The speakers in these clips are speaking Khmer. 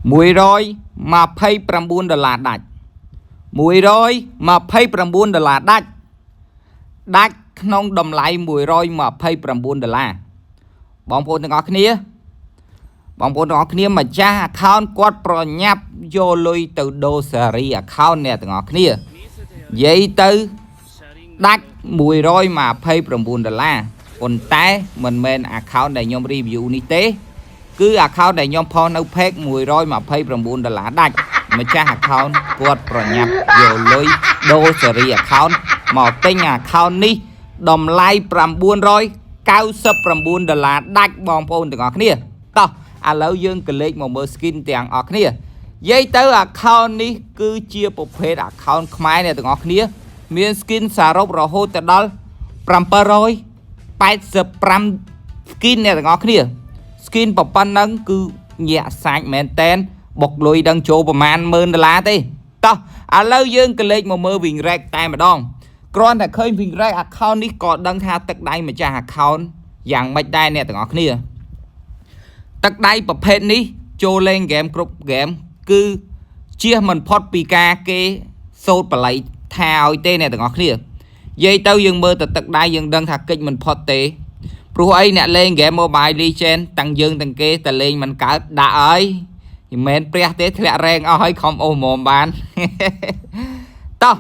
$129 ដាច់$129ដាច់ក្នុងតម្លៃ$129បងប្អូនទាំងអស់គ្នាម្ចាស់ account គាត់ប្រញាប់យកលុយទៅដូរសេរី account អ្នកទាំងអស់គ្នានិយាយទៅដាច់$129ប៉ុន្តែមិនមែន account ដែលខ្ញុំ review នេះទេគឺ account ដែលខ្ញុំផុសនៅ page $129ដាច់ម្ចាស់ account គាត់ប្រញាប់យកលុយដូរសេរី account មកទិញ account នេះតម្លៃ$999ដាច់បងប្អូនទាំងអស់គ្នាតោះឥឡូវយើងក៏លេខមកមើល skin ទាំងអស់គ្នានិយាយទៅ account នេះគឺជាប្រភេទ account ខ្មែរអ្នកទាំងអស់គ្នាមាន skin សរុបរហូតទៅដល់785 skin អ្នកទាំងអស់គ្នា skin ប៉ុណ្ណឹងគឺញាក់សាច់មែនតែនបុកលុយដឹងចូលប្រមាណ$10,000ទេតោះឥឡូវយើងក៏លេខមកមើល win rate តែម្ដងគ្រាន់តែឃើញ win rate account នេះក៏ដឹងថាទឹកដៃម្ចាស់ account យ៉ាងម៉េចដែរអ្នកទាំងអស់គ្នាទឹកដៃប្រភេទនេះចូលលេងហ្គេមគ្រប់ហ្គេមគឺជៀសមិនផុតពីការគេសូត្របល័យថាឲ្យទេអ្នកទាំងអស់គ្នានិយាយទៅយើងមើលទៅទឹកដៃយើងដឹងថាកិច្ចមិនផុតទេព្រោះអីអ្នកលេងហ្គេម Mobile Legends ទាំងយើងទាំងគេតែលេងមិនកើតដាក់ហើយមិនមែនព្រះទេធ្លាក់រែងអស់ហើយខំអូសមុំបានតោះ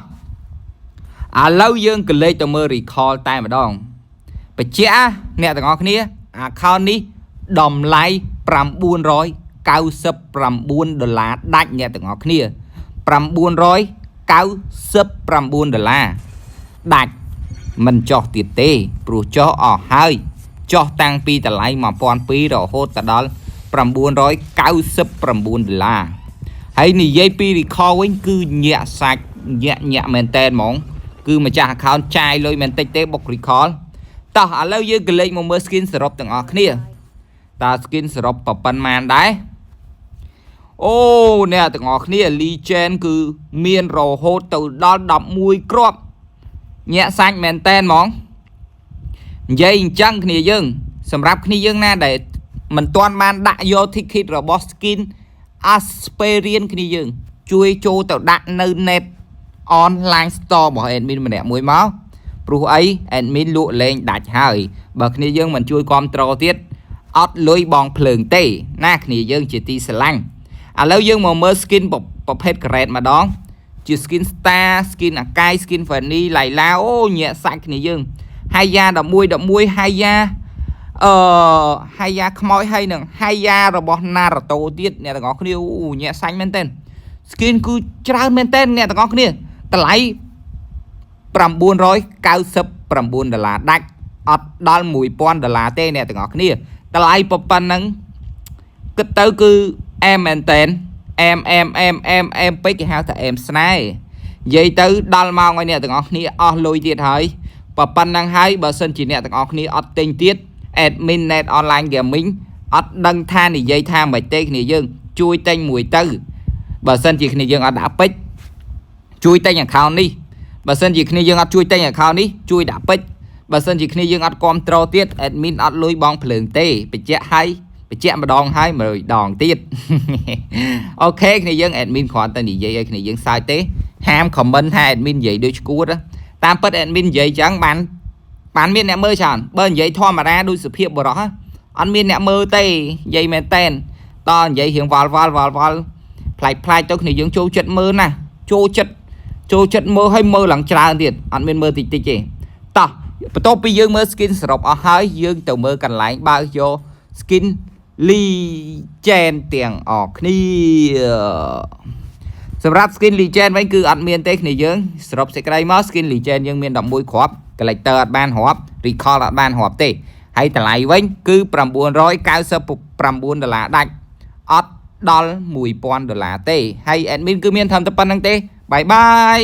ឥឡូវយើងក៏លេខទៅមើល recall តែម្ដងបញ្ជាក់អ្នកទាំងអស់គ្នា account នេះតម្លៃ$999ដាច់អ្នកទាំងអស់គ្នា$999ដាច់មិនចោះទៀតទេព្រោះចោះអស់ហើយចោះតាំងពីតម្លៃ$1,200រហូតដល់$999ហើយនិយាយពី recall វិញគឺញាក់សាច់ញាក់មែនតែនហ្មងគឺម្ចាស់ account ចាយលុយមិនតិចទេបុក recall តោះឥឡូវយើងក៏លេខមកមើល skin សរុបទាំងអស់គ្នាតើ skin សរុបប៉ុន្មានដែរអូអ្នកទាំងអស់គ្នា Legend គឺមានរហូតទៅដល់11គ្រាប់ញាក់សាច់មែនតែនហ្មងនិយាយអញ្ចឹងគ្នាយើងសម្រាប់គ្នាយើងណាដែលមិនទាន់បានដាក់យក ticket របស់ skin Asperian គ្នាយើងជួយចូលទៅដាក់នៅ net online store របស់ admin ម្នាក់មួយមកព្រោះអី admin លក់លេងដាច់ហើយបើគ្នាយើងមិនជួយគ្រប់គ្រងទៀតអត់លុយបងភ្លើងទេណាគ្នាយើងជាទីស្រឡាញ់ឥឡូវយើងមកមើល skin ប្រភេទ grade ម្ដងជា skin star skin អាកាយ skin funny ឡៃឡាអូញាក់សាច់គ្នាយើងហើយយ៉ា11ហើយយ៉ាហើយយ៉ាខ្មោចហើយនឹងហើយយ៉ារបស់ Naruto ទៀតអ្នកទាំងអស់គ្នាអូញាក់សាច់មែនតើ skin គឺច្រើនមែនតើអ្នកទាំងអស់គ្នាតម្លៃ$999ដាច់អត់ដល់$1,000ទេអ្នកទាំងអស់គ្នាតម្លៃប៉ុណ្ណឹងគិតទៅគឺអែមមែនតើអែមពេកគេហៅថាអែមស្នេហ៍និយាយទៅដល់ម៉ោងឲ្យអ្នកទាំងអស់គ្នាអស់លុយទៀតហើយប៉ុណ្ណឹងហើយបើសិនជាអ្នកទាំងអស់គ្នាអត់ទិញទៀត admin net online gaming អត់ដឹងថានិយាយថាមិនទេគ្នាយើងជួយទិញមួយទៅបើសិនជាគ្នាយើងអត់ដាក់ពេជ្រជួយទិញ account នេះបើសិនជាគ្នាយើងអត់ជួយទិញ account នេះជួយដាក់ពេជ្របើសិនជាគ្នាយើងអត់គ្រប់គ្រងទៀត admin អត់លុយបងភ្លើងទេបញ្ជាក់ម្ដងហើយ100ដងទៀតអូខេគ្នាយើង admin គ្រាន់តែនិយាយឲ្យគ្នាយើងសើចទេហាម comment ថា admin និយាយដូចឈួតតាមពិត admin និយាយចឹងបានមានអ្នកមើលច្រើនបើនិយាយធម្មតាដូចសុភាពបរោះអត់មានអ្នកមើលទេនិយាយមែនតែនតនិយាយរៀងវល់ផ្លែកទៅគ្នាយើងចូលចិត្តមើលណាចូលចិត្តមើលឲ្យមើលឡើងច្រើនទៀតអត់មានមើលតិចទេតោះបន្ទាប់ពីយើងមើល skin សរុបអស់ហើយយើងទៅមើលកន្លែងបើកយក skin Legend ទាំងអស់គ្នាសម្រាប់ skin Legend វិញគឺអត់មានទេគ្នាយើងសរុបសេចក្តីមក skin Legend យើងមាន11គ្រាប់ collector អត់បានរាប់ recall អត់បានរាប់ទេហើយតម្លៃវិញគឺ$999ដាច់អត់ដល់$1,000ទេហើយ admin គឺមានត្រឹមតែប៉ុណ្្នឹងទេបាយបាយ